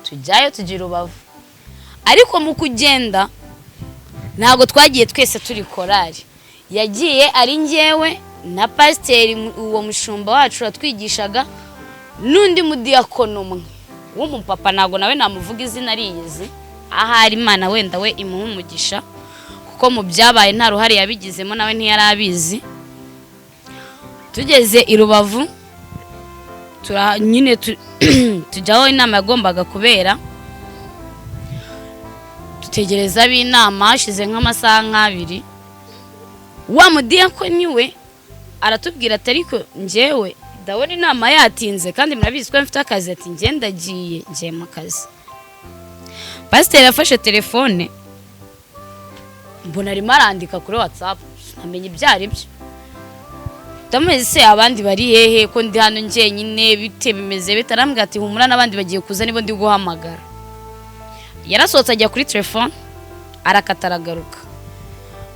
tujyayo tugira Rubavu ariko mu kugenda ntago twagiye twese turi korari yagiye ari njyewe na pasiteri uwo mushumba wacu atwigishaga n'undi mudiyakono umwe w'umupapa ntago nawe namuvuga izina ariyizi ahari Imana wenda we imuha umugisha kuko mu byabaye nta ruhare yabigizemo nawe ntiyari abizi. Tugeze i Rubavu nyine tujyaho inama yagombaga kubera dutegereza b'inama hashize nk'amasaha nk'abiri wa mudiyakoni we aratubwira ati ariko njyewe ndabona inama yatinze kandi murabizi ko mfite akazi ati ngiye mu kazi. Pasiteri yafashe telefone mbona arimo arandika kuri WhatsApp namenye ibyari byo ndamuzi se abandi bari hehe ko ndi hano njyenyine bite bimeze bitarambwa ati humura n'abandi bagiye kuza nibo ndi guhamagara. Yarasohotse ajya kuri telefone arakataragaruka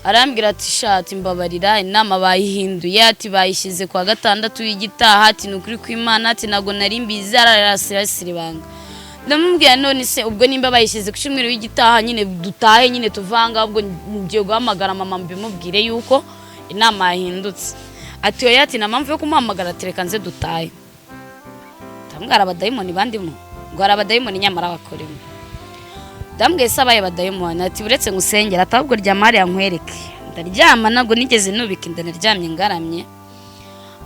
arambwira ati shati mbabarira inama bayihinduye ati bayishyize kwa gatandatu y'igitaha ati nukuri kw'Imana ati nago nari mbizi ararasira banga. Ndamubwira none se ubwo nimba bayishyize ku cyumweru y'igitaha nyine dutahe nyine tuvanga ubwo ngiye guhamagara mama mbimubwire yuko inama yahindutse. Ati oya ati na mpamvu yo kumuhamagara tereka nze dutahe. Ndamubwira abadayimoni bandimo ngo arabadayimoni nyamara bakoremo. Ndambwiye sabaye abadayimoni ati uretse ngusengera atabwo ryamari yankwereke. Ndaryama nago nigeze nubika inda naryamye ngaramye.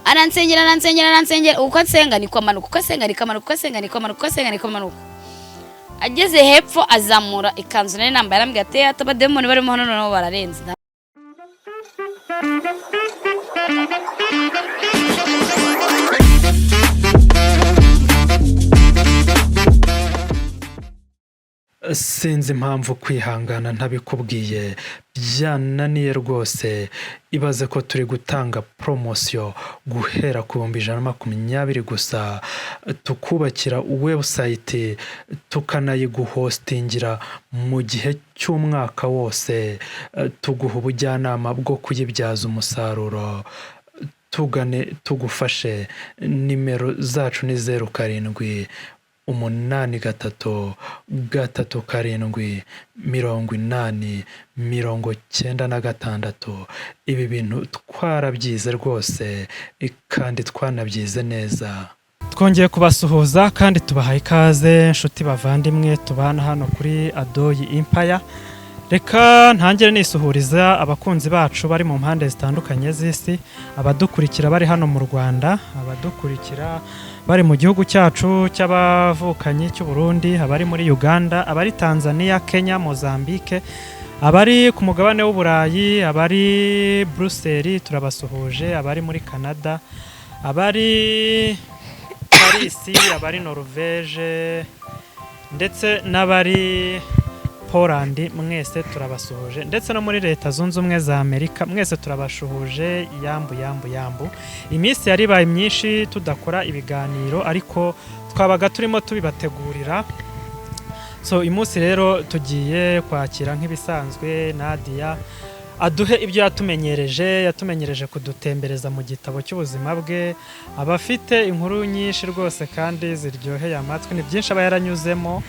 Aransengera uko nsenga niko amanuka uko asenga niko amanuka uko asenga niko amanuka uko asenga niko amanuka. Ageze hepfo azamura ikanzu nari nambaye arambwira ati atabadayimoni barimo hano nabo bararenze. Sinzi impamvu kwihangana ntabikubwiye byananiye rwose. Ibaze ko turi gutanga promotion guhera ku 120 gusa tukubakira website tukanayiguhostingira mu gihe cy'umwaka wose tuguha ubujyanama bwo kuyibyaza umusaruro. Tugane tugufashe. Nimero zacu ni 07 8 3 7 80 Ibi bintu twarabyize rwose kandi twanabyize neza. Twongeye kubasuhuza kandi tubahaye ikaze nshuti bavandimwe tubana hano kuri Adoyi Empire. Reka ntangire nisuhuriza abakunzi bacu bari mu mpande zitandukanye z'isi, abadukurikira bari hano mu Rwanda, abadukurikira bari mu gihugu cyacu cy'abavukanyi cy'u Burundi, abari muri Uganda, abari Tanzania, Kenya, Mozambique, abari ku mugabane w'Uburayi, abari Brussels turabasuhuje, abari muri Canada, abari Paris, abari Norvège ndetse n'abari Poland mwese turabasuhuje, ndetse no muri Leta Zunze Ubumwe za Amerika mwese turabashuhuje. Yambu iminsi yari baye myinshi tudakora ibiganiro ariko twabaga turimo tubibategurira. So imunsi rero tugiye kwakira nk'ibisanzwe Nadia aduhe ibyo yatumenyereje kudutembereza mu gitabo cy'ubuzima bwe. Abafite inkuru nyinshi rwose kandi ziryoheye amatwi, ni byinshi aba yaranyuzemo.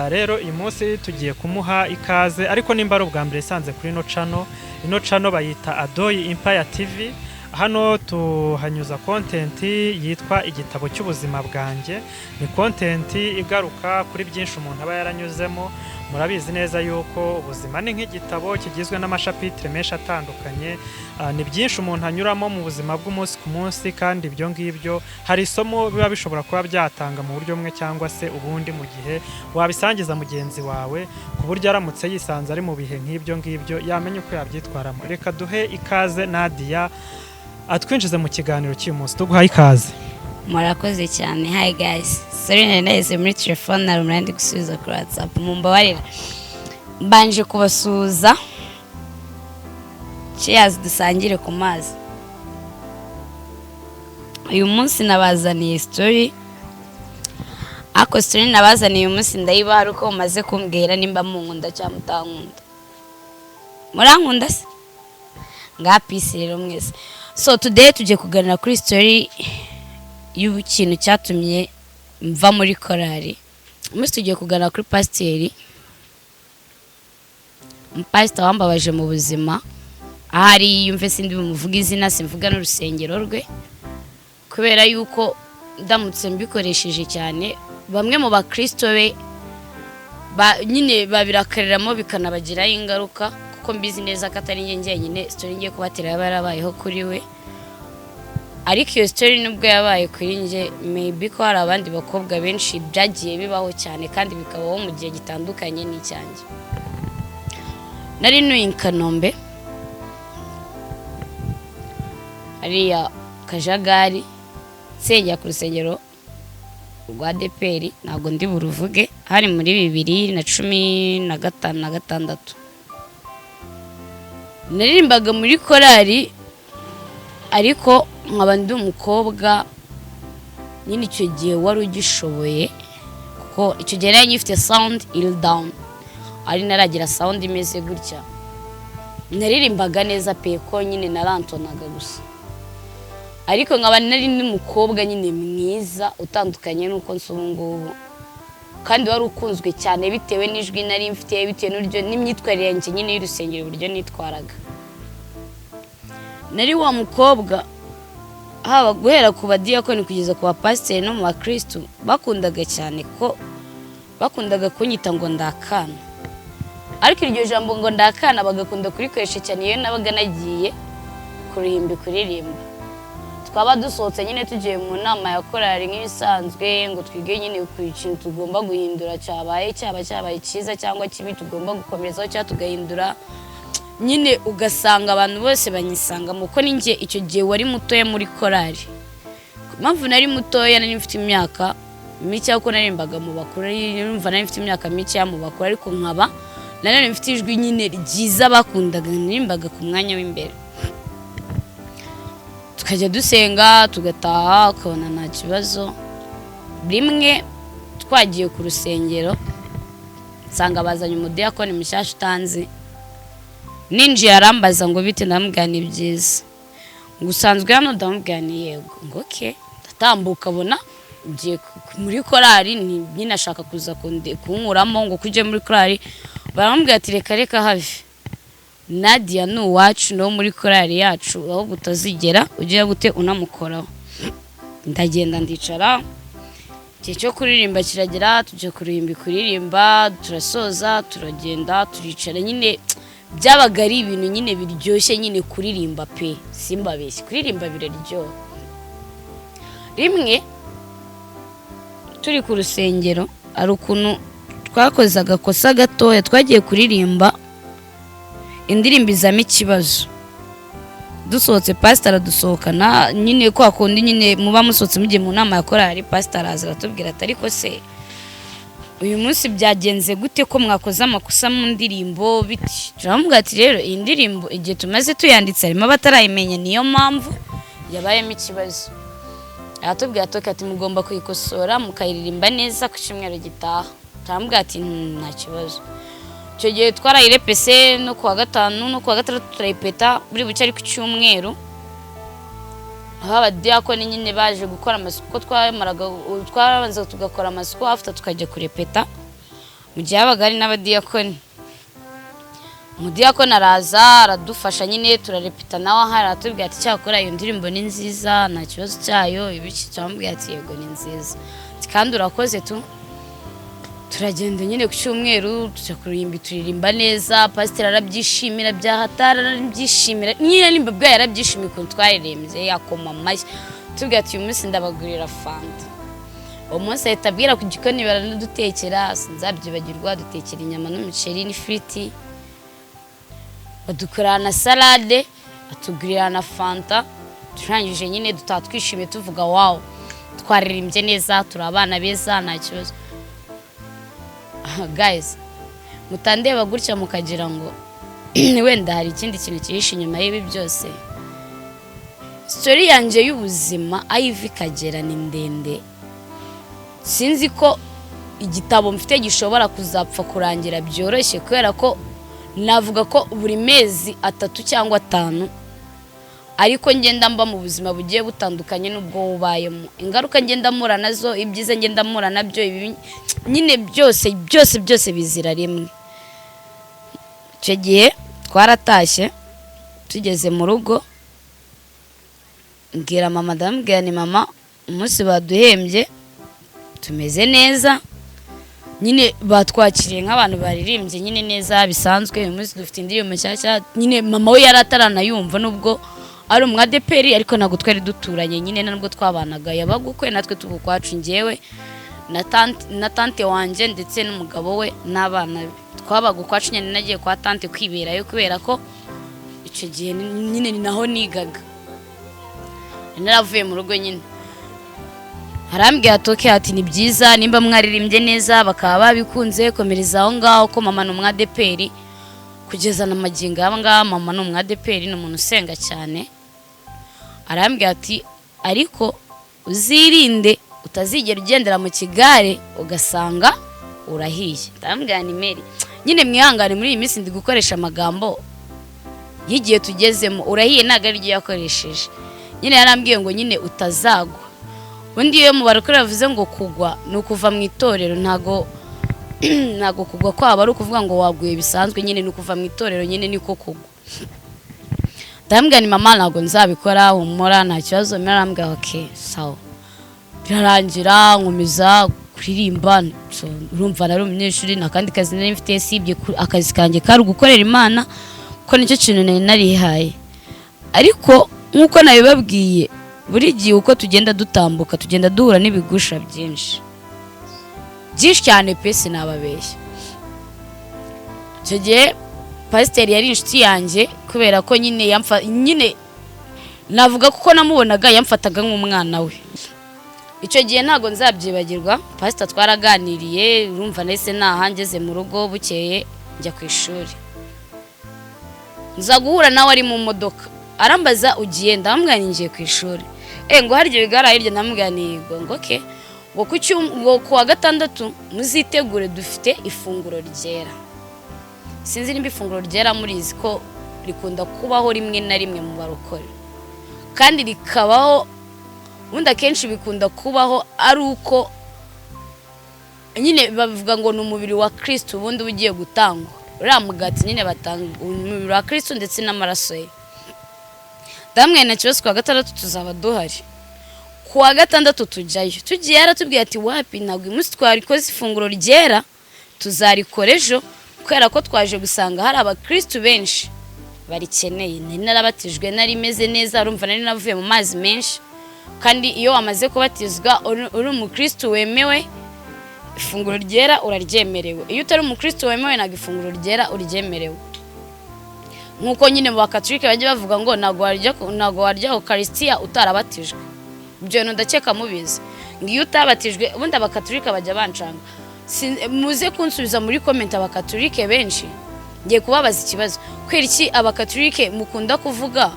Rero uyu munsi tugiye kumuha ikaze, ariko nimba ari ubwa mbere isanze kuri ino channel bayita Adoyi Empire TV. Hano tuhanyuza content yitwa igitabo cy'ubuzima bwanjye. Ni content igaruka kuri byinshi umuntu aba yaranyuzemo. Murabizi neza yuko ubuzima ni nk'igitabo kigizwe n'amashapitre menshi atandukanye. Ni byinshi umuntu anyuramo mu buzima bw'umunsi ku munsi, kandi ibyo ngibyo hari isomo biba bishobora kuba byatanga mu buryo bumwe cyangwa se ubundi mu gihe wabisangiza mugenzi wawe, ku buryo aramutse yisanze ari mu bihe nk'ibyo ngibyo yamenye uko yabyitwaramo. Reka duhe ikaze Nadia atwinjize mu kiganiro cy'uyu munsi. Tuguhaye ikaze. Murakoze cyane. Hi guys, sorry nahise muri telefone narumurandi gusubiza kuri WhatsApp, mumbabarira. Mbanje kubasuza. Cheers dusangire ku mazi. Uyu munsi nabazaniye story. Ako story nabazaniye uyu munsi ndayibaha uko umaze kumbwira nimba munkunda cyangwa mutankunda. Murankunda se? Nga peace rero mwese. So today tuje kuganira kuri story y'ukintu cyatumye mva muri korari umunsi tugiye kuganira kuri pasiteri, umupasita wambabaje mu buzima, ahari yumve sindi bumuvuga izina, simvuga n'urusengero rwe, kubera yuko ndamutse mbikoresheje cyane bamwe mu bakristo be nyine babirakariramo bikanabagiraho ingaruka, kuko mbizi neza ko atari njye njyenyine story ngiye kubatera yaba yarabayeho kuri we. Ariko iyo story nubwo yabaye kuri njye, maybe ko hari abandi bakobwa benshi byagiye bibaho cyane kandi bikabaho mu gihe gitandukanye n'icyanjye. Nari nuye Kanombe ariya Kajagari, nsengera ku rusengero rwa ADEPR, ntabwo ndi buruvuge, hari muri 2015 na 16. Naririmbaga muri korali, ariko nkaba ndi umukobwa nyine icyo gihe wari ugishoboye, kuko icyo gihe nari ngifite sound ill down, ari naragira sound imeze gutya. Naririmbaga neza pe, ko nyine narantonaga gusa, ariko nkaba nari n'umukobwa nyine mwiza utandukanye nuko nsubungubu, kandi wari ukunzwe cyane bitewe n'ijwi nari mfite, bitewe n'uryo n'imyitwarire yanjye nyine y'urusengero uburyo nitwaraga. Nari wa mukobwa haba guhera ku badiyakoni kugeza ku bapasiteri no mu bakristo bakundaga cyane, ko bakundaga kunyita ngo ndakana. Ariko iryo jambo ngo ndakana bagakunda kurikoresha cyane iyo nabaga nagiye kuririmba. Twaba dusohotse nyine tugiye mu nama ya korali nk'ibisanzwe, ngo twige nyine ku ikintu tugomba guhindura, cyabaye cyiza cyangwa kibi tugomba gukomerezaho cyangwa tugahindura. Nyine ugasanga abantu bose banyisangamo, ko ninjye icyo gihe wari mutoya muri korali. Mpamvu nari mutoya, nari mfite imyaka mike, kuko naririmbaga mu bakuru, numva nari mfite imyaka mike mu bakuru, ariko nkaba nari mfite ijwi nyine ryiza bakundaga, naririmbaga ku mwanya w'imbere. Tukajya dusenga tugataha, ukabona nta kibazo. Rimwe twagiye ku rusengero, nsanga bazanye umudiyakoni mushyashya utanzi, ninjiye arambaza ngo bite, ndamubwira ni byiza, ngo usanzwe hano, ndamubwira ni yego, ngo okay. Ndatambuka abona ngiye muri korali, nyine ashaka kuza kunkuramo ngo kujye muri korali. Baramubwira ati reka have, Nadia ni uwacu no muri korali yacu, aho gutazigera ugiye gute unamukoraho. Ndagenda ndicara, igihe cyo kuririmba kiragera, tujya kuririmba, turasoza, turagenda turicara. Nyine byabaga ari ibintu nyine biryoshye, nyine kuririmba pe, simbabeshye, kuririmba biraryoha. Rimwe turi ku rusengero, ari ukuntu twakoze agakosa gatoya, twagiye kuririmba indirimbo izamo ikibazo. Dusohotse pastor aradusohokana, nyine kwa kundi nyine muba musohotse mugiye mu nama ya korali, pastor araza aratubwira ati ariko se uyu munsi byagenze gute ko mwakoze amakosa mu ndirimbo biti? Turamubwira ati rero iyi ndirimbo igihe tumaze tuyanditse harimo batarayimenya, niyo mpamvu yabayemo ikibazo. Aratubwira ati mugomba kuyikosora mukayiririmba neza ku cyumweru gitaha. Turamubwira ati nta kibazo. Icyo gihe twarayirepese no kuwa gatanu no kuwa gatandatu turayipeta, buri buce ari ku cyumweru. Aho abadiyakoni nyine baje gukora amasuku, twarabanza tugakora amasuku, after tukajya kurepeta. Mu gihe habaga hari n'abadiyakoni, umudiyakoni araza aradufasha, nyine turarepeta nawe ahari, aratubwira ati cyakora iyo ndirimbo ni nziza, nta kibazo cyayo, ibiki. Turamubwira ati yego ni nziza, kandi urakoze tu. Turagenda nyine ku cyumweru tujya turirimba neza, pasiteri arabyishimira byahatara, arabyishimira nyine nimba bwa yarabyishimiye ukuntu twaririmbye, yakoma amashyi. Tubwira ati uyu munsi ndabagurira fanta. Uwo munsi ahita abwira ku gikoni baradutekera, sinzabyibagirwa, dutekera inyama n'umuceri n'ifiriti, badukorera na salade, atugurira na fanta. Turangije nyine dutaha twishimiye tuvuga wow, twaririmbye neza, turi abana beza, nta kibazo. Guys, mutandeba gutya mukagira ngo wenda hari ikindi kintu kihishe inyuma y'ibi byose. Story yanje y'ubuzima ayivi kagera ni ndende. Sinzi ko igitabo mfite gishobora kuzapfa kurangira byoroshye, kubera ko navuga ko buri mezi 3 cyangwa 5 ariko ngenda mba mu buzima bugiye butandukanye n'ubwo ubayemo. Ingaruka ngenda mura nazo, ibyiza ngenda mura nabyo, nyine byose bizira rimwe. Icyo gihe twaratashye, tugeze mu rugo, mbwira mama, ndamubwira ni mama, umunsi baduhembye tumeze neza, nyine batwakiriye nk'abantu baririmbye nyine neza bisanzwe. Uyu munsi dufite indirimbo nshyashya, nyine mama we yari ataranayumva nubwo ari umwadeperi, ariko ntabwo twari duturanye nyine, nubwo twabanaga, yabaga ukwe natwe tugukwacu, njyewe na tante wanjye ndetse n'umugabo we n'abana be. Twabaga ukwacu nyine, nagiye kwa tante kwiberayo kubera ko icyo gihe nyine ni naho nigaga. Naravuye mu rugo nyine, harambwira atoke ati ni byiza nimba mwaririmbye neza bakaba babikunze, komereza aho ngaho ko mama ni umwadeperi kugeza na magingo aba ngaha. Mama ni umwadeperi, ni umuntu usenga cyane. Arambwira ati ariko uzirinde utazigera ugendera mu kigare ugasanga urahiye. Ndambwira ni Mary, nyine mwihangane muri iyi minsi ndi gukoresha amagambo y'igihe tugezemo, urahiye ntabwo ari ryo yakoresheje. Nyine yarambwiye ngo nyine utazagwa. Undi iyo mu barokore bavuze ngo kugwa ni ukuva mu itorero, ntago kugwa kwaba ari ukuvuga ngo waguye bisanzwe, nyine ni ukuva mu itorero, nyine niko kugwa. Ndambwira ni mama ntabwo nzabikora, humura nta kibazo. Narambwira okay sawa. Birarangira nkomeza kuririmba. Urumva nari umunyeshuri, nta kandi kazi nari mfite, sibye akazi kanjye kari gukorera Imana, ko nicyo kintu nari narihaye. Ariko nkuko nabibabwiye, buri gihe uko tugenda dutambuka tugenda duhura n'ibigusha byinshi cyane pe, sinababeshya. Icyo gihe pasiteri yari inshuti yanjye kubera ko nyine navuga kuko namubonaga yamfataga nk'umwana we. Icyo gihe ntago nzabyibagirwa, pasiteri twaraganiriye, urumva nahise ngeze mu rugo, bukeye njya ku ishuri. Nza guhura nawe ari mu modoka, arambaza ugiye, ndamubwira ngiye ku ishuri. Ngo haryo bigara hirya, ndamubwira ngo okay, ngo ku wa gatandatu muzitegure dufite ifunguro ryera. Sinzi nimba ifunguro ryera murizi ko rikunda kubaho rimwe na rimwe mu barokore, kandi rikabaho ubundi akenshi bikunda kubaho ari uko nyine bavuga ngo ni umubiri wa Kristo ubundi ugiye gutangwa. Uriya mugati nyine batanga umubiri wa Kristo ndetse n'amaraso ye. Ndamwe na kibazo ku wa gatandatu tuzaba duhari. Ku wa gatandatu tujyayo, tugiye yaratubwiye ati wapi ntabwo umunsi twarikoze ifunguro ryera, tuzarikora ejo, kubera ko twaje gusanga hari abakristo benshi barikeneye. Nari narabatijwe, nari meze neza, urumva nari navuye mu mazi menshi, kandi iyo wamaze kubatizwa uri umukristo wemewe, ifunguro ryera uraryemerewe. Iyo utari umukristo wemewe ntabwo ifunguro ryera uryemerewe. Nkuko nyine mu bakatolike bajye bavuga ngo ntabwo warya Eucharistia utarabatijwe. Ibyo ndakeka mubizi. Ngiyo utabatijwe, ubundi abakatolike bajya bancanga. Muze kunsubiza muri comment abakatolike benshi, ngiye kubabaza ikibazo. Kwera iki abakatolike mukunda kuvuga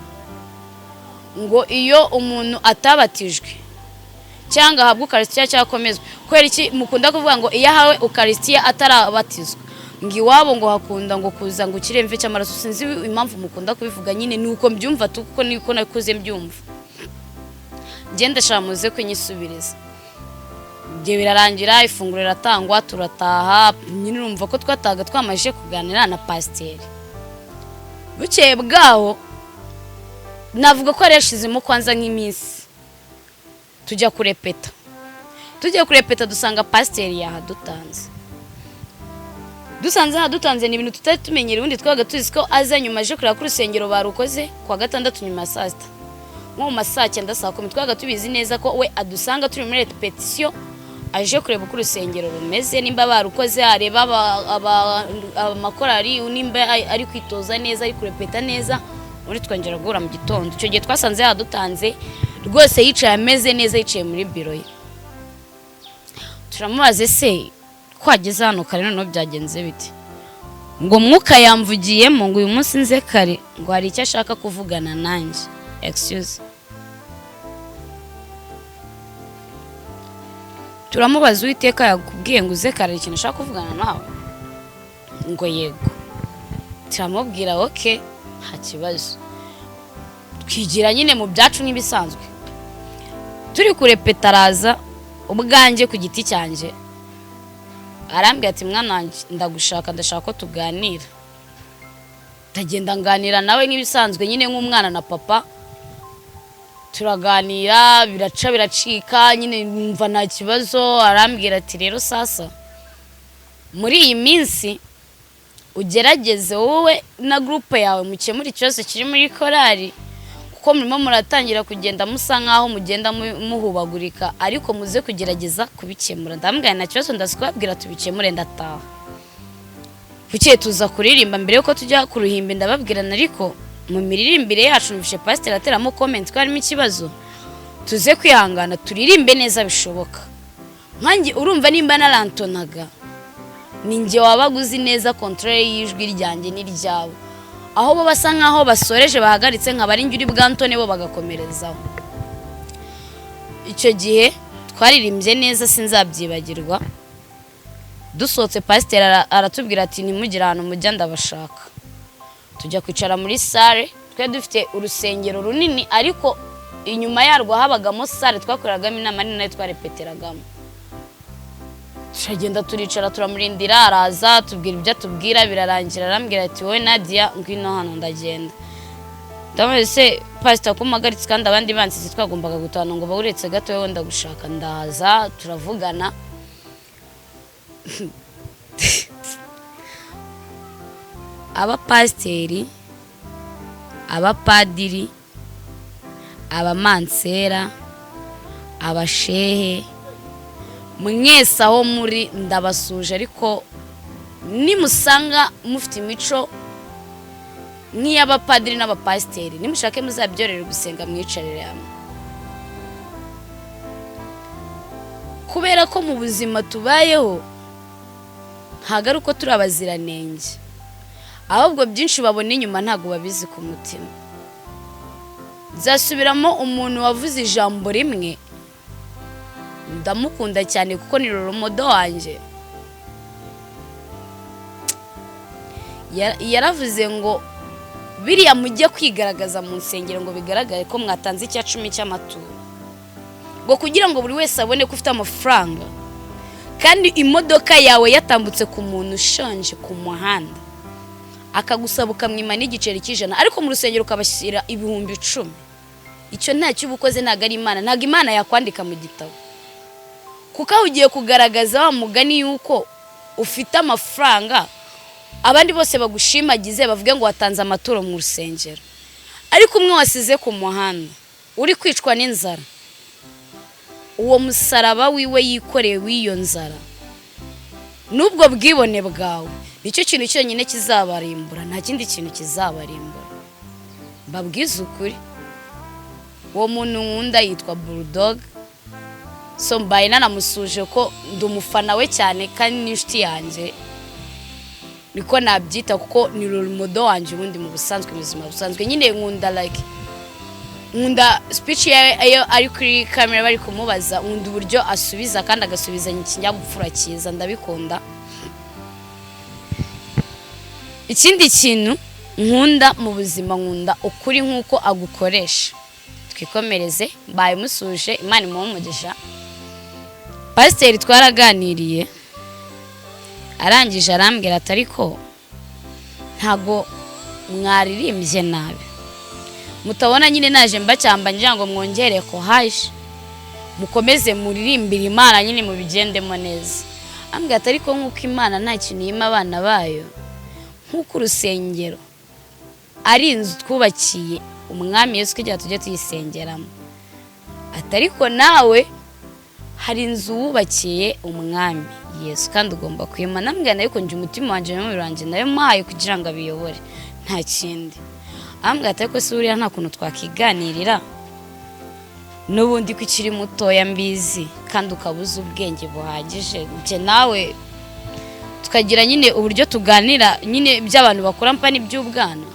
ngo iyo umuntu atabatijwe cyangwa ahabwa Eucharistia cyakomezwa? Kwera iki mukunda kuvuga ngo iyo ahawe Eucharistia atarabatizwa ngiwabo ngo hakunda ngo kuza ngo kiremve cy'amaraso? Sinzi impamvu mukunda kubivuga, nyine nuko mbyumva tuko niko nakuze mbyumva. Genda shamuze kwinyisubiriza. Ngiye birarangira, ifunguro riratangwa, turataha. Nyine urumva ko twataga twamaje kuganira na pasiteri. Bukeye bwaho navuga ko areshizemo kwanza nk'iminsi, tujya kurepeta. Dusanga pasiteri yahadutanze. Dusanze ni ibintu tutari tumenyera, ubundi twaga tuzi ko aza nyuma aje kureba ku rusengero barukoze kwa gatandatu nyuma saa sita, nko mu masaa 9 saa 10. Twaga tubizi neza ko we adusanga turi muri repetition, aje kureba ku rusengero rumeze, nimba barukoze, areba amakorari, nimba ari kwitoza neza, ari kurepeta neza, muri twongera guhura mu gitondo. Icyo gihe twasanze yadutanze rwose, yicaye ameze neza, yicaye muri biro ye. Turamubaze se kwageze hano kare none byagenze biti? Ngo mwuka yamvugiyemo ngo uyu munsi nze kare, ngo hari icyo ashaka kuvugana nanjye. Excuse. Turamubaza Uwiteka yakubwiye ngo uze kare ikintu ashaka kuvugana nawe? Ngo yego. Turamubwira okay nta kibazo. twigira nyine mu byacu nk'ibisanzwe. Turi kurepeta araza ubwanjye ku giti cyanjye arambwira ati mwana wanjye ndagushaka, ndashaka ko tuganira. Ndagenda nganira nawe nk'ibisanzwe nyine nk'umwana na papa, turaganira biracika nyine numva nta kibazo. Arambwira ati rero sasa muri iyi minsi ugerageze wowe na groupe yawe mukemura ikibazo kiri muri korali, kuko murimo muratangira kugenda musa nkaho mugenda muhubagurika, ariko muze kugerageza kubikemura. Ndambwira nta kibazo ndazikubabwira tubikemure ndataha. Buke tuza kuririmba mbere yuko tujya ku ruhimbi ndababwirana, ariko mu miririmbire yacu numvishe pastor ateramo comment ko harimo ikibazo, tuze kwihangana turirimbe neza bishoboka. Nkanjye urumva nimba narantonaga ninjye wabaguzi neza control y'ijwi ryanjye n'iryawe, aho bo basa nkaho basoreje bahagaritse nkabari njye uri bwantone bo bagakomerezaho. Icyo gihe twaririmbye neza sinzabyibagirwa. Dusohotse pastor aratubwira ati nimugira ahantu mujya ndabashaka. Tujya kwicara muri salle, twe dufite urusengero runini ariko inyuma yarwo habagamo salle twakoreragamo inama nini nayo twarepeteragamo. Turagenda turicara turamurindira, araza tubwira ibyo tubwira birarangira. Arambwira ati wowe Nadia ngwino hano ndagenda. Ndameze pastor kumagaritse kandi abandi bansize twagombaga gutana ngo bawuretse gato wewe ndagushaka. Ndahaza turavugana. Abapasiteri, abapadiri, abamansera, abashehe, mwese aho muri ndabasuje, ariko nimusanga mufite imico nk'iy'abapadiri n'abapasiteri nimushake muzabyorere gusenga mwicarire hamwe, kubera ko mu buzima tubayeho ntago ari uko turi abaziranenge, ahubwo byinshi babona inyuma ntago babizi ku mutima. Zasubiramo umuntu wavuze ijambo rimwe ndamukunda cyane kuko ni romodo wanje. Yaravuze ngo biriya mujye kwigaragaza mu nsengero ngo bigaragare ko mwatanze icya 10 cy'amaturo, ngo kugira ngo buri wese abone ko ufite amafaranga, kandi imodoka yawe yatambutse ku muntu ushonje ku muhanda akagusaba ukamwima n'igiceri cy'ijana, ariko mu rusengero ukabashyira 10,000. Icyo nta cy'ubukoze ntago ari Imana, ntago Imana yakwandika mu gitabo, kuko ugiye kugaragaza wa mugani yuko ufite amafaranga abandi bose bagushimagize bavuge ngo watanze amaturo mu rusengero, ariko umwe wasize ku muhanda uri kwicwa n'inzara, uwo musaraba wiwe yikoreye w'iyo nzara nubwo bwibone bwawe nicyo kintu cyonyine kizabarimbura, nta kindi kintu kizabarimbura. Babwiza ukuri, uwo muntu nkunda yitwa Bulldog, so mbaye nanamusuje ko ndumufana we cyane kandi n'inshuti yanjye, niko nabyita kuko ni role model wanje ubundi mu busanzwe ubuzima busanzwe. Nyine nkunda speech ayo ari kuri camera bari kumubaza, nkunda uburyo asubiza kandi agasubizanya ikinyabupfura cyiza, ndabikunda. Ikindi kintu nkunda mu buzima, nkunda ukuri nkuko agukoresha. Twikomereze, mbaye musuje, Imana imuhumugisha. Pastor twaraganiriye arangije arambwira ati ariko ntago mwaririmbye nabi, mutabona nyine naje mbacyamba ngira ngo mwongere ko haje mukomeze muririmbira Imana nyine mu bigendemo neza. Ambwira ati ariko nkuko Imana nta kintu yima abana bayo, nkuko urusengero ari inzu twubakiye umwami Yesu kugira tujye tuyisengeramo, ati ariko nawe hari inzu wubakiye umwami Yesu kandi ugomba kwima. Nambwira yuko nje umutima wanje n'umubiri wanje nayo mahaye kugira ngo abiyobore, nta kindi. Ambwira ati ariko suriya nta kuntu twakiganirira n'ubundi ko ikiri mutoya mbizi kandi ukabuza ubwenge buhagije, nje nawe tukagira nyine uburyo tuganira nyine by'abantu bakora mpa n'iby'ubwana.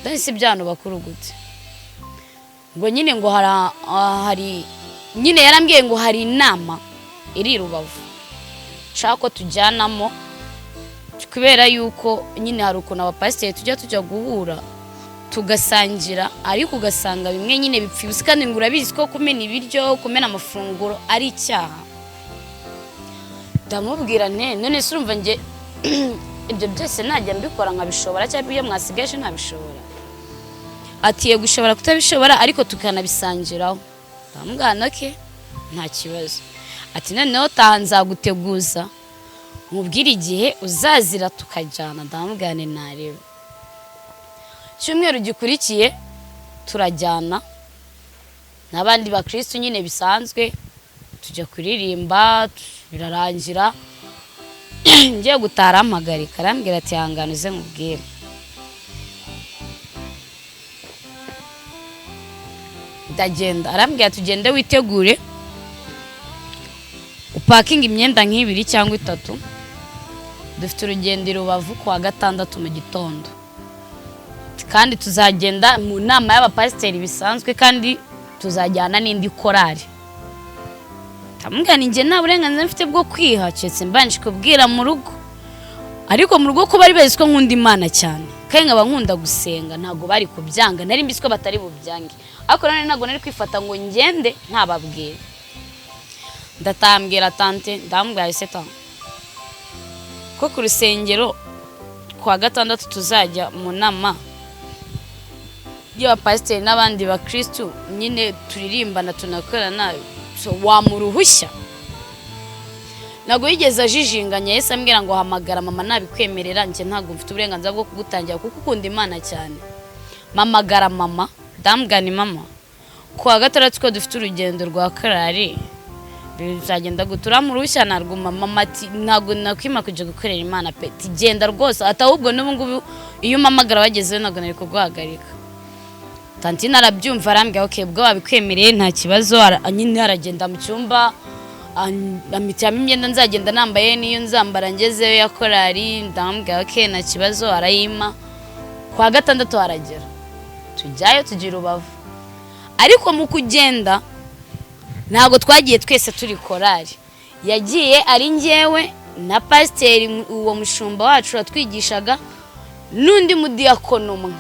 Ndahise by'abantu bakuru gute ngo nyine ngo hari nyine yarambwiye ngo hari inama iri Rubavu nshaka ko tujyanamo, kubera yuko nyine hari ukuntu abapasiteri tujya guhura tugasangira ariko ugasanga bimwe nyine bipfibuse kandi ngo urabizi ko kumena ibiryo kumena amafunguro ari icyaha. Ndamubwira none se urumva nge ibyo byose najya mbikora nkabishobora cyangwa iyo mwasigaje ntabishobora? Ati ye gushobora kutabishobora ariko tukanabisangiraho. Ndamubwira ke nta kibazo. Ati noneho nzaguteguza mubwira igihe uzazira tukajyana. Ndamubwira nareba. Cyumweru gikurikiye turajyana n'abandi bakristo nyine bisanzwe tujya kuririmba birarangira. Ngiye gutara amagarika arambwira ati hangana uze nkubwire. Ndagenda arambwira tugende witegure upakinga imyenda nk'ibiri cyangwa itatu, dufite urugendo Rubavu kuwa gatandatu mu gitondo kandi tuzagenda mu nama y'abapasiteri bisanzwe kandi tuzajyana n'indi korari. Ndamubwira nge nta burenganzira mfite bwo kwiha cyetse mbanje kubwira mu rugo, ariko mu rugo ko bari bazi ko nkunda Imana cyane kandi nkaba nkunda gusenga ntago bari kubyanga, nari mbisi ko batari bubyange, ariko none ntago nari kwifata ngo ngende ntababwira. Ndatambwira tante ndamubwira se tante ko ku rusengero kwa gatandatu tuzajya mu nama y'abapasiteri n'abandi bakristo nyine turirimbana tunakorana, so wamuruhushya. Nago yigeze ajijinganya Yesu ambwira ngo hamagara mama nabikwemerera nje ntago mfite uburenganzira bwo kugutangira kuko ukunda Imana cyane. Mamagara mama. Ndamubwira ni mama kuwa gatandatu ko dufite urugendo rwa korari bizagenda gutura mu rushya narwo. Mama ati ntago nakwima kujya gukorera Imana pe tigenda rwose atahubwo n'ubu ngubu iyo mamagara bageze ntago nari kuguhagarika. Tanti narabyumva arambwira okay bwo wabikwemereye nta kibazo. Nyine aragenda mu cyumba amitiyamo imyenda nzagenda nambaye niyo nzambara ngezeyo ya korari. Ndamubwira okay nta kibazo arayima. Kwa gatandatu aragera tujyayo tugira Rubavu, ariko mu kugenda ntago twagiye twese turi korari. Yagiye ari ngewe na pasiteri uwo mushumba wacu atwigishaga n'undi mudiyakono umwe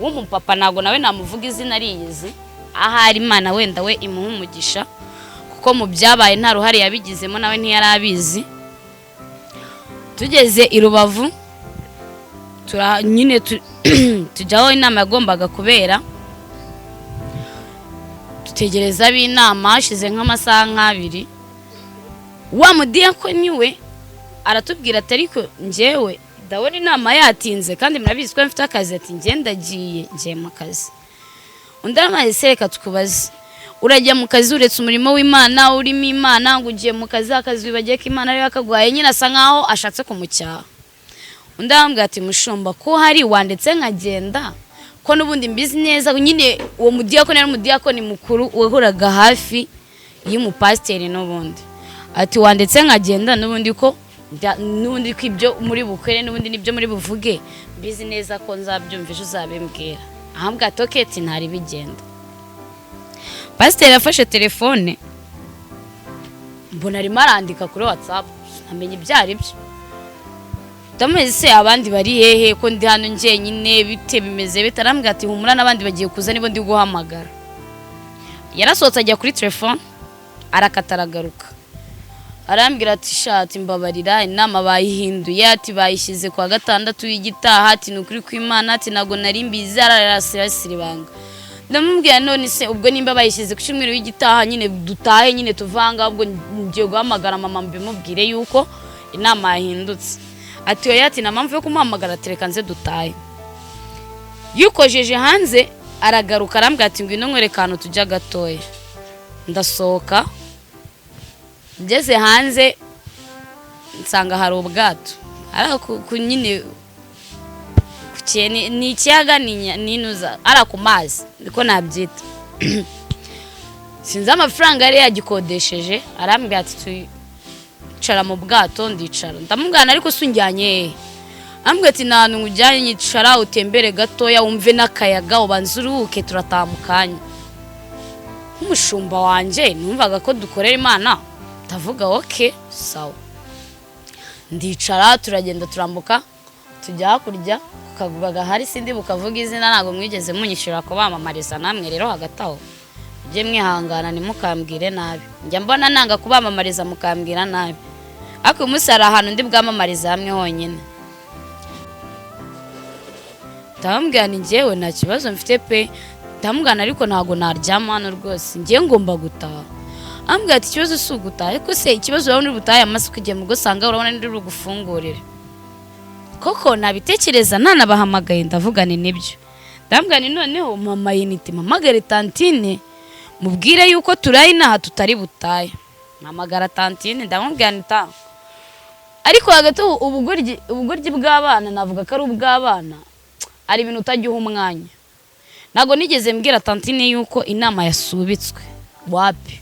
w'umupapa, ntago nawe namuvuga izina riyizi, ahari Imana wenda we imuha umugisha kuko mu byabaye nta ruhare yabigizemo nawe ntiyari abizi. Tugeze i Rubavu nyine tujyaho inama yagombaga kubera, dutegereza b'inama hashize nk'amasaha nk'abiri. Wa mudiyakoni we aratubwira ati ariko njyewe ndabona inama yatinze kandi murabizi ko mfite akazi. Ati ngiye mu kazi. Undi aramaze reka tukubaze urajya mu kazi uretse umurimo w'Imana urimo Imana ngo ugiye mu kazi akazi wibagiye ko Imana ari yakagwaye, nyine asa nkaho ashatse kumucyaha. Undi arambwira ati mushumba ko hari wandetse nkagenda ko n'ubundi mbizi neza nyine uwo mudiyakoni ari umudiyakoni mukuru wahuraga hafi y'umupasiteri n'ubundi. Ati wandetse nkagenda n'ubundi ko ibyo muri bukore n'ubundi nibyo muri buvuge mbizi neza ko nzabyumvisha uzabimbwira. Ahambwa toketi ntari bigenda. Pasiteri yafashe telefone mbona arimo arandika kuri WhatsApp amenye ibyari byo. Ndameze se abandi bari hehe ko ndi hano nje nyine bite bimeze bitarambwa. Ati humura n'abandi bagiye kuza nibo ndi guhamagara. Yarasohotse ajya kuri telefone arakataragaruka arambwira ati shati mbabarira inama bayihinduye, ati bayishyize kwa gatandatu y'igitaha, ati nukuri kw'Imana, ati nago nari mbizi ararasiribanga. Ndamubwira none se ubwo nimba bayishyize ku cyumweru y'igitaha nyine dutahe nyine tuvanga, ubwo ngiye guhamagara mama mbimubwire yuko inama yahindutse. Ati oya, ati na mpamvu yo kumuhamagara tereka nze dutahe. Yukojeje hanze aragaruka arambwira ati ngwino nkwerekano tujya gatoya. Ndasohoka ngeze hanze nsanga hari ubwato ara nyine ni ikiyaga ninuza ara ku mazi niko nabyita. Sinzi amafaranga yari yagikodesheje. Arambwira ati twicara mu bwato. Ndicara ndamugana ariko sunjyanye. Ambwira ati nantu ngujyanye nyicara utembere gatoya wumve n'akayaga ubanze uruhuke turatamukanya. Umushumba wanje numvaga ko dukorera Imana. Ndavuga okay sawa. Ndicara turagenda turambuka tujya hakurya kukavuga hari sindi bukavuga izina ntago mwigeze munyishura ko bamamariza namwe rero hagati aho je mwihangana nimukambwire nabi njya mbona nanga kubamamariza mukambwira nabi ako umusara ahantu ndi bwamamariza hamwe honyine ndamubwira ni njyewe nta kibazo mfite pe ndamubwira ariko ntago naryama hano rwose njye ngomba gutaha ambwira ati ikibazo si ugutaha ariko se ikibazo urabona uri butahe amasuku igihe mu gusanga urabona ndi rugufungurire koko nabitekereza nanabahamagaye ndavugane nibyo ndambwira ni noneho mama yiniti mamagare tantine mubwire yuko turayi naha tutari butaye mamagara tantine ndamubwira nita ariko hagati ubugoryi bw'abana navuga ko ari ubw'abana ari ibintu utagiha umwanya nago nigeze mbwira tantine yuko inama yasubitswe wapi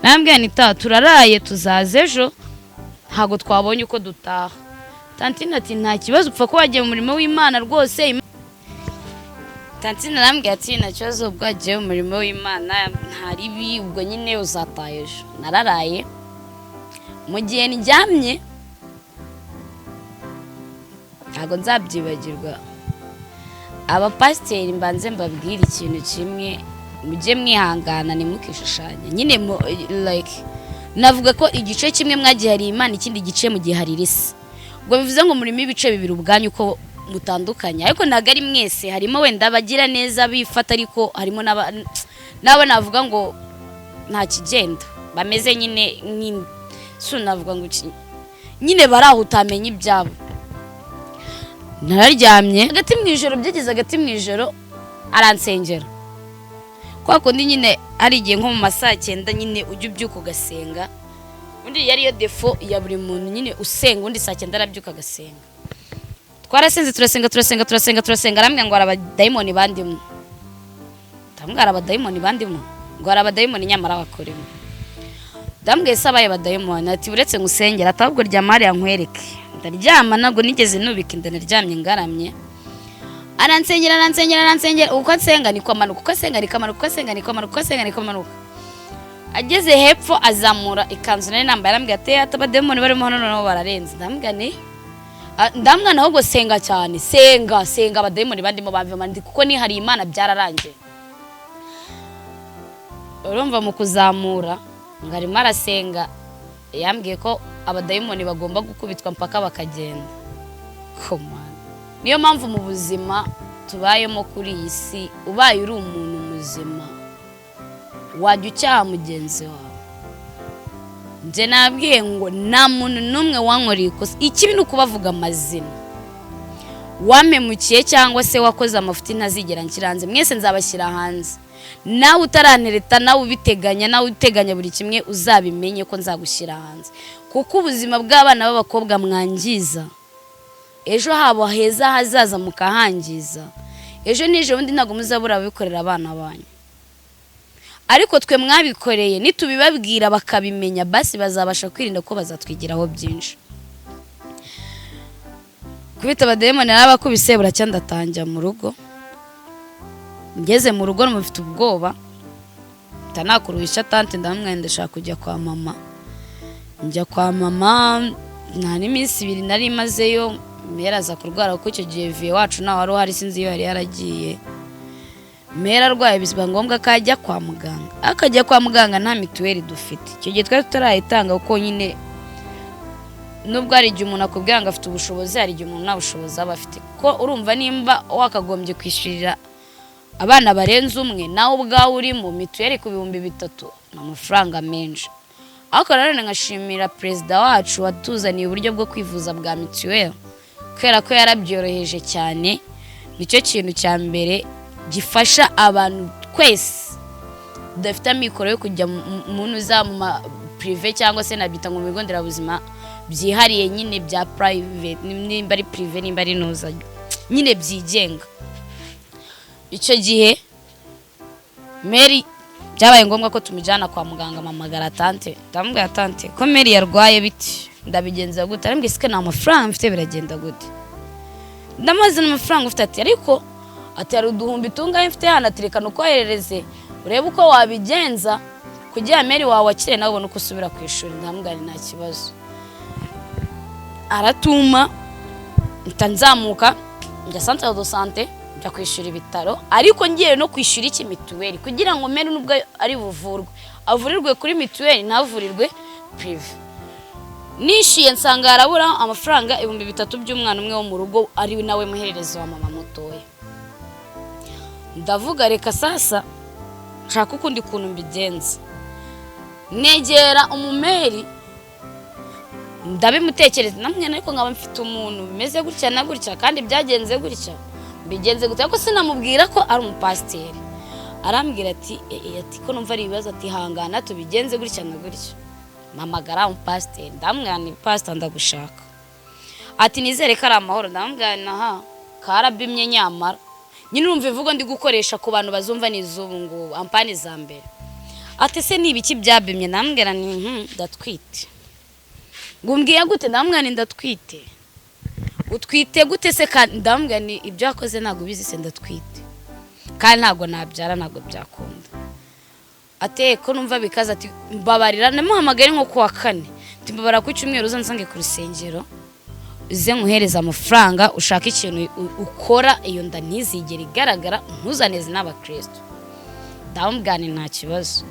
nambwira nita turaraye tuzaze ejo ntago twabonye uko dutaha tantine ati nta kibazo upfa ko wagiye mu murimo w'Imana rwose tantine arambwira ati nta kibazo bwagiye mu murimo w'Imana ntari bi ubwo nyine uzataye ejo nararaye mu gihe ndyamye ntago nzabyibagirwa abapasiteri mbanze mbabwira ikintu kimwe mujye mwihangana nimukishushanya nyine like navuga ko igice kimwe mwagihari Imana ikindi gice mu gihe hari risi ubwo bivuze ngo murimo ibice bibiri ubwanyu ko mutandukanye ariko ntago ari mwese harimo wenda bagira neza bifata ariko harimo nabo navuga ngo nta kigenda bameze nyine navuga ngo nyine baraho utamenye ibyabo nararyamye hagati mu ijoro byageze hagati mu ijoro aransengera kwa kundi nyine ari igihe nko mu masaa 9 nyine ujya ubyuka ugasenga undi yari yo defo ya buri muntu nyine usenga undi saa 9 arabyuka agasenga twarasenze turasenga aramwe ngo arabadayimoni bandimo ndamwara abadayimoni bandimo ngo arabadayimoni nyamara bakoremo ndambwiye sabaye abadayimoni ati uretse ngusengera atabwo ryamari yankwereke ndaryama nago nigeze nubika inda naryamye ngaramye aransengera uko nsenga niko amanuka uko senga niko amanuka ageze hepfo azamura ikanzu nari nambaye arambwira ati atabademoni barimo hano no bararenze ndamwana ahubwo senga cyane senga abademoni bandimo bamvima ndi kuko ni hari Imana byararangiye urumva mu kuzamura ngarimo arasenga yambwiye ko abadayimoni bagomba gukubitwa mpaka bakagenda niyo mpamvu mu buzima tubayemo kuri iyi si ubaye uri umuntu muzima wajya ucyaha mugenzi wawe nje nabwiye ngo nta muntu n'umwe wankoreye ikosa ikibi ni ukubavuga amazina wamemukiye cyangwa se wakoze amafuti ntazigera nkiranze mwese nzabashyira hanze nawe utarantereta nawe ubiteganya nawe uteganya buri kimwe uzabimenye ko nzagushyira hanze kuko ubuzima bw'abana b'abakobwa mwangiza ejo habo heza hazaza mukahangiza ejo nije undi ntago muzabura abikorera abana banyu ariko twe mwabikoreye nitubibabwira bakabimenya basi bazabasha kwirinda ko bazatwigiraho byinshi kubita abademoni n'abakubise buracyandatanja mu rugo ngeze mu rugo mufite ubwoba tanakuruhisha tante ndamwendesha kujya kwa mama njya kwa mama nta n'iminsi 2 nari mazeyo meraza kurwara kuko icyo gihe vie wacu nawe wari uhari sinzi iyo yari yaragiye mera arwaye bizba ngombwa kajya kwa muganga akajya kwa muganga nta mituweli dufite icyo gihe twari tutarayitanga uko nyine nubwo ari igihe umuntu akubwira ngo afite ubushobozi hari igihe umuntu nta bushobozi aba afite ko urumva nimba wakagombye kwishurira abana barenze umwe nawe ubwawe uri mu mituweli ku 3,000 n'amafaranga menshi ariko rero ngashimira president wacu watuzaniye uburyo bwo kwivuza bwa mituweli kwera ko yarabyoroheje cyane nicyo kintu cya mbere gifasha abantu twese dafite amikoro yo kujya mu nuza mu privé cyangwa se nabita ngo mu bigo nderabuzima byihariye nyine bya private nimba ari privé nimba ari nuza nyine byigenga icyo gihe Mary byabaye ngombwa ko tumujyana kwa muganga mamagara tante ndamubwira tante ko Mary yarwaye biti ndabigenza gute arambye sike nta mafaranga mfite biragenda gute ndamaze n'amafaranga ufite ati ariko atari uduhumbi tungaye mfite hana tirekana uko herereze urebe uko wabigenza kugira Mary wawe akire nawe ubone uko usubira ku ishuri ndamubwira nta kibazo aratuma nzamuka njya centre de santé njya kwishyura ibitaro, ariko ngiye no kwishyura iki mituweli kugira ngo mene nubwo ari buvurwe avurirwe kuri mituweli ntavurirwe prive. Nishiye nsanga harabura amafaranga 3,000 by'umwana umwe wo mu rugo ari nawe muherereza wa mama mutoya. Ndavuga reka sasa nshaka ukundi kuntu mbigenza, negera umumeri ndabimutekereza namwe ariko nkaba mfite umuntu bimeze gutya na gutya kandi byagenze gutya, bigenze gutya ko sinamubwira ko ari umupasiteri. Arambwira ati ko numva ari ibibazo, ati hangana tubigenze gutya na gutya. Mamagara umupasiteri, ndamwira ni pastor ndagushaka. Ati nizere ko ari amahoro, ndamwira naha karabimye nyamara nyine urumva ivugo ndi gukoresha ku bantu bazumva n'izubu ngo ampani za mbere. Ati se ni ibiki byabimye? Ndamwira ni ndatwite. Ngumbwiye gute? Ndamwira ni ndatwite. Utwite gute se? Ndamwira ni ibyo yakoze ntago bizi se ndatwite kandi ntago nabyara ntago byakunda. Ate ko numva bikaza, ati mbabarira namuhamagare nko kuwa 4 timbabara ku cyumweru uzansange ku rusengero uze nkuhereza amafaranga ushaka ikintu ukora iyo nda ntizigera igaragara ntuzaneze n'abakristo. Ndamubwira nta kibazo.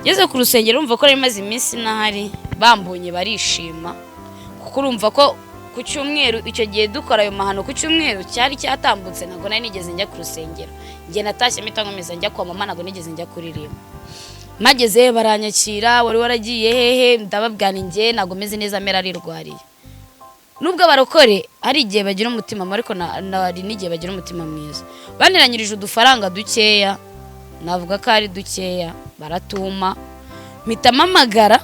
Ngeze ku rusengero umva ko ari maze iminsi nahari bambonye barishima kuko urumva ko ku cyumweru icyo gihe dukora ayo mahano ku cyumweru cyari cyatambutse ntago nari nigeze njya ku rusengero. Ngiye natashye mitangomeza njya kwa mama ntago nigeze njya kuririmba. Mageze baranyakira, wari waragiye hehe? Ndababwira ngiye ntago meze neza mera ari rwariye. Nubwo abarokore ari igihe bagira umutima ariko nari nigihe bagira umutima mwiza. Baniranyirije udufaranga dukeya, navuga ko ari dukeya, baratuma mpita mamagara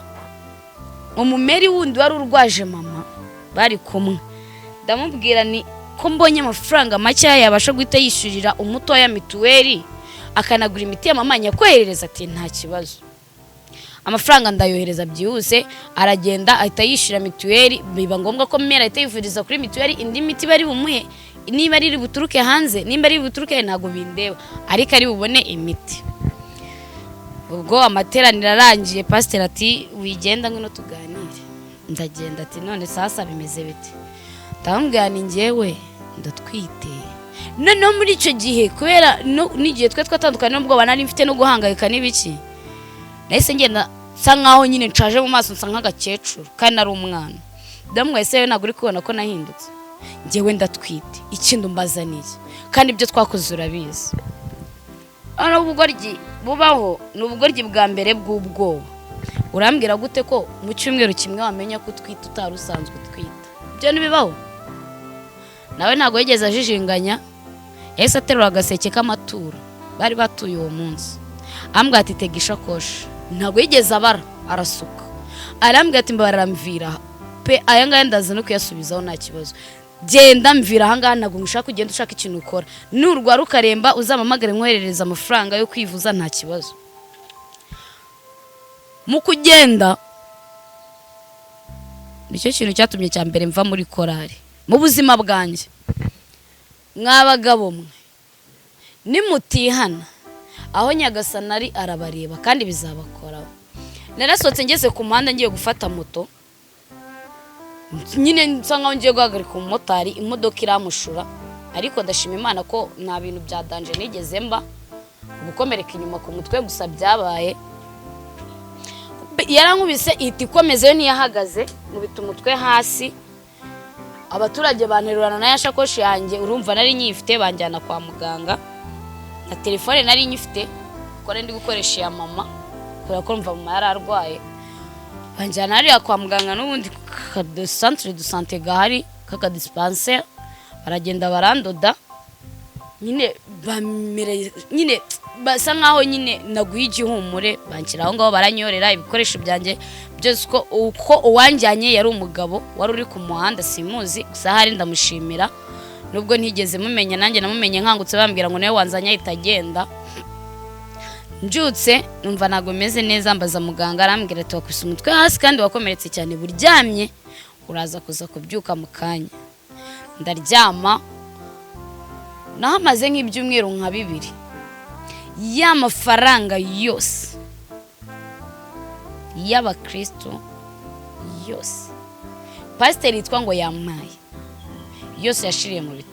umumeri wundi wari urwaje mama bari kumwe. Ndamubwira ni ko mbonye amafaranga make yabasha guhita yishyurira umutoya mituweli akanagura imiti ya mama nyakwerereza. Ati nta kibazo. Amafaranga ndayohereza byihuse, aragenda ahita yishyura mituweli. Biba ngombwa ko mera ahita yivuriza kuri mituweli, indi miti bari bumuhe niba ari buturuke hanze nimba ari buturuke ntago bindeba, ariko ari bubone imiti. Ubwo amateraniro arangiye pastor ati wigenda ngino tuganire. Ndagenda. Ati none sasa bimeze bite? Ndamubwira ni ngewe ndatwite. None muri icyo gihe kubera n'igihe twe twatandukanye n'ubwo banari mfite no guhangayika n'ibiki, nahise ngenda nsa nkaho nyine nshaje mu maso, nsa nk'agakecuru kandi ari umwana. Ndamubwira se ntabwo uri kubona ko nahindutse? Ngewe ndatwite, ikindi umbazaniye kandi ibyo twakoze urabizi. Ara ubugoryi bubaho ni ubugoryi bwa mbere bw'ubwoba. Urambwira gute ko mu cyumweru kimwe wamenya ko utwite utari usanzwe utwita? Ibyo nibibaho? Nawe ntago yigeze ajijinganya, yahise aterura agaseke k'amaturo bari batuye uwo munsi. Ambwira ati tega ishakoshi. Ntago yigeze abara, arasuka. Arambwira ati mbarara mvira pe aya ngaya ndaza no kuyasubizaho nta kibazo. Genda mvira ahangaha ntago ngushaka kugenda ushaka ikintu ukora. Nurwara ukaremba uzamamagare nkoherereza amafaranga yo kwivuza nta kibazo. Mu kugenda nicyo kintu cyatumye cya mbere mva muri korari mu buzima bwanjye. Mwabagabo mwe nimutihana aho Nyagasani ari arabareba kandi bizabakoraho. Narasohotse ngeze ku muhanda ngiye gufata moto, nyine nsa nkaho ngiye guhagarika umumotari, imodoka iramushura, ariko ndashima Imana ko nta bintu bya danje nigeze mba, ubukomereka inyuma ku mutwe gusa byabaye. Yarankubise ihita ikomeza yo ntiyahagaze, mubita umutwe hasi. Abaturage banterurana na yashakoshi yanjye, urumva nari nyifite, banjyana kwa muganga. Na telefone nari nyifite ko ndi gukoresha ya mama kubera ko mva mama yararwaye. Banjyana ari kwa muganga n'ubundi centre de santé gahari kaka dispensaire. Baragenda barandoda nyine bamere nyine basa nkaho nyine naguye igihumure, banshyira aho ngaho baranyorera ibikoresho byanjye byose. Uko uwanjyanye yari umugabo wari uri ku muhanda simuzi, gusa hari ndamushimira nubwo ntigeze mumenya, nanjye namumenye nkangutse bambwira ngo nawe wanzanya itagenda. Njutse numva nago meze neza, mbaza muganga arambwira ati wakwise umutwe hasi kandi wakomeretse cyane, buryamye uraza kuza kubyuka mu kanya. Ndaryama nahamaze nk'ibyumweru nka 2. Ya mafaranga yose y'abakristo yose pasiteri yitwa ngo yampaye yose yashiriye mu bitaro.